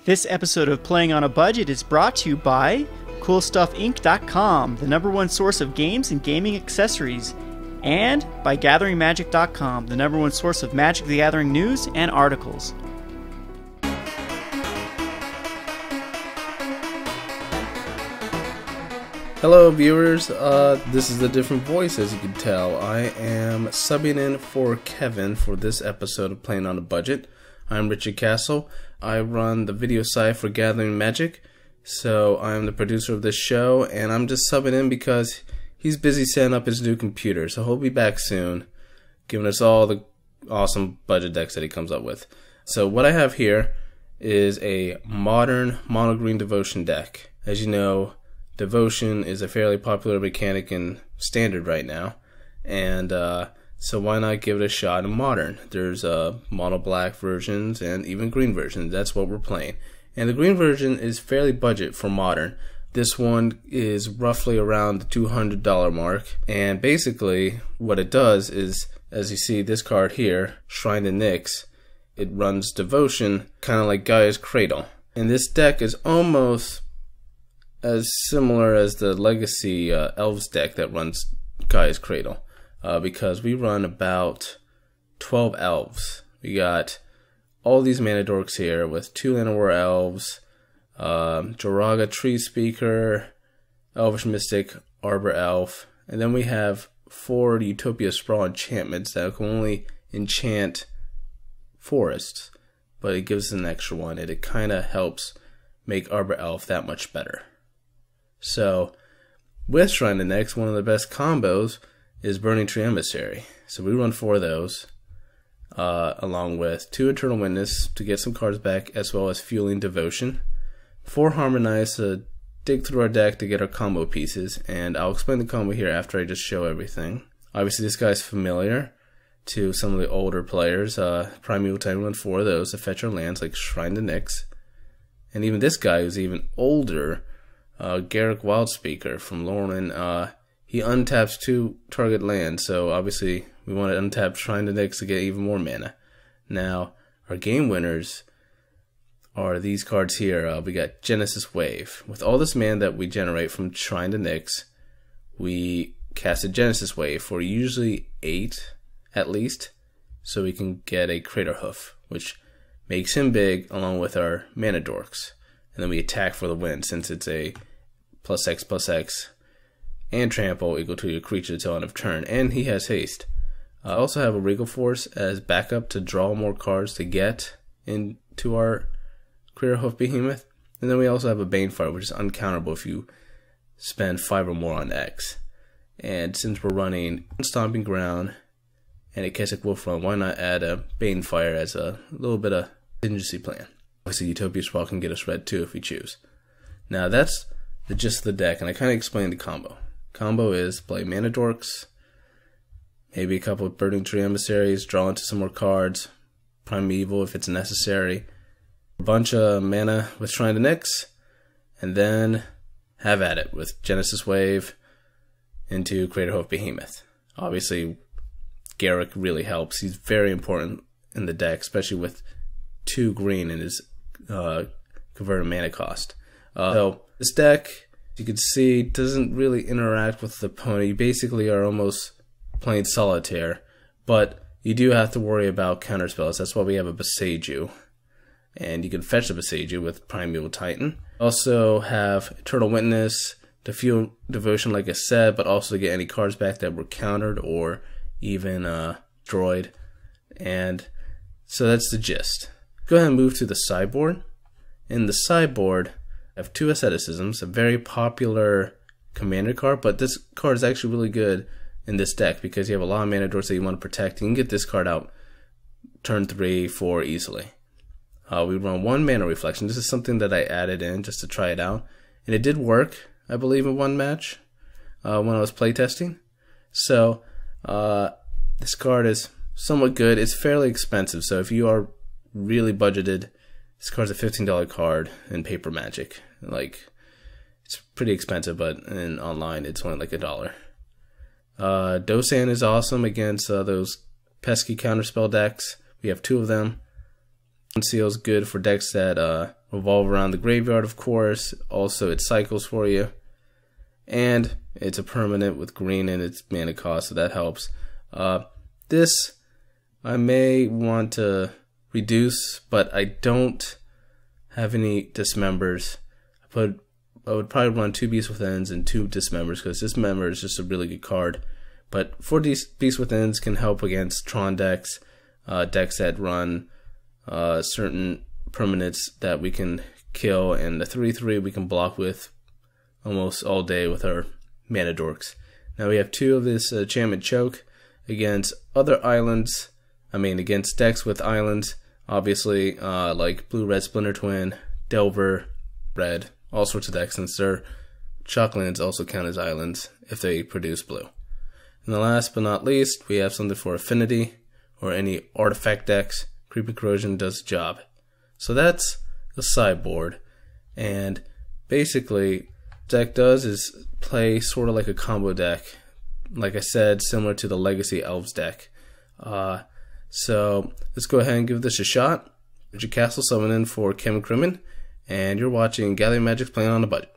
This episode of Playing on a Budget is brought to you by CoolStuffInc.com, the #1 source of games and gaming accessories, and by GatheringMagic.com, the #1 source of Magic the Gathering news and articles. Hello viewers, this is a different voice as you can tell. I am subbing in for Kevin for this episode of Playing on a Budget. I'm Richard Castle. I run the video site for Gathering Magic, so I'm the producer of this show, and I'm just subbing in because he's busy setting up his new computer, so he'll be back soon, giving us all the awesome budget decks that he comes up with. So what I have here is a modern mono-green Devotion deck. As you know, Devotion is a fairly popular mechanic in Standard right now, and so why not give it a shot in Modern? There's mono black versions and even green versions. That's what we're playing. And the green version is fairly budget for Modern. This one is roughly around the $200 mark, and basically what it does is, as you see this card here, Shrine to Nyx, it runs Devotion kind of like Gaia's Cradle. And this deck is almost as similar as the Legacy Elves deck that runs Gaia's Cradle, because we run about 12 Elves. We got all these mana dorks here with 2 Llanowar Elves, Joraga Treespeaker, Elvish Mystic, Arbor Elf, and then we have 4 Utopia Sprawl enchantments that can only enchant forests, but it gives us an extra one, and it kind of helps make Arbor Elf that much better. So, with Shrine to Nyx, one of the best combos is Burning-Tree Emissary. So we run 4 of those, along with 2 Eternal Witness to get some cards back, as well as Fueling Devotion, 4 Harmonize to dig through our deck to get our combo pieces, and I'll explain the combo here after I just show everything. Obviously this guy's familiar to some of the older players. Primeval Titan run 4 of those to fetch our lands like Shrine to Nyx. And even this guy who's even older, Garruk Wildspeaker from Lorwyn, he untaps 2 target lands, so obviously we want to untap Shrine to Nyx to get even more mana. Now, our game winners are these cards here. We got Genesis Wave. With all this mana that we generate from Shrine to Nyx, we cast a Genesis Wave for usually 8 at least, so we can get a Craterhoof, which makes him big along with our mana dorks. And then we attack for the win, since it's a +X/+X and trample equal to your creature until end of turn, and he has haste. I also have a Regal Force as backup to draw more cards to get into our Craterhoof Behemoth, and then we also have a Banefire, which is uncounterable if you spend 5 or more on X. And since we're running Stomping Ground and a Kessig Wolf Run, why not add a Banefire as a little bit of contingency plan? Obviously, Utopia Sprawl can get us red too if we choose. Now that's the gist of the deck, and I kind of explained the combo. Combo is play mana dorks, maybe a couple of Burning-Tree Emissaries, draw into some more cards, Primeval if it's necessary, a bunch of mana with Shrine to Nyx, and then have at it with Genesis Wave into Craterhoof Behemoth. Obviously, Garruk really helps. He's very important in the deck, especially with 2 green in his converted mana cost. So this deck, you can see, doesn't really interact with the opponent. You basically are almost playing solitaire, but you do have to worry about counterspells. That's why we have a Boseiju, and you can fetch the Boseiju with Primeval Titan. Also have Eternal Witness to fuel Devotion, like I said, but also to get any cards back that were countered or even destroyed. And so that's the gist. Go ahead and move to the sideboard. In the sideboard, I have 2 Asceticisms, a very popular commander card, but this card is actually really good in this deck because you have a lot of mana dorks that you want to protect. You can get this card out turn 3, 4 easily. We run 1 Mana Reflection. This is something that I added in just to try it out, and it did work, I believe, in 1 match when I was playtesting. So this card is somewhat good. It's fairly expensive, so if you are really budgeted, this card's a $15 card in paper Magic. Like, it's pretty expensive, but in online it's only like $1. Dosan is awesome against those pesky counterspell decks. We have 2 of them. Seal is good for decks that revolve around the graveyard, of course. Also, it cycles for you. And it's a permanent with green in its mana cost, so that helps. This I may want to reduce, but I don't have any dismembers. I would probably run 2 Beast Withins and 2 dismembers, because dismember is just a really good card. But 4 Beast Withins can help against Tron decks, decks that run certain permanents that we can kill, and the 3/3 we can block with almost all day with our mana dorks. Now we have 2 of this enchantment choke against other islands. Against decks with islands, obviously, like blue-red Splinter Twin, Delver, red, all sorts of decks, since their shocklands also count as islands if they produce blue. And the last but not least, we have something for affinity or any artifact decks. Creeping Corrosion does the job. So that's the sideboard, and basically deck does is play sort of like a combo deck, like I said, similar to the Legacy Elves deck. So let's go ahead and give this a shot. Richard Castle subbing in for Kevin Crimmon, and you're watching Gathering Magic's Playing on a Budget.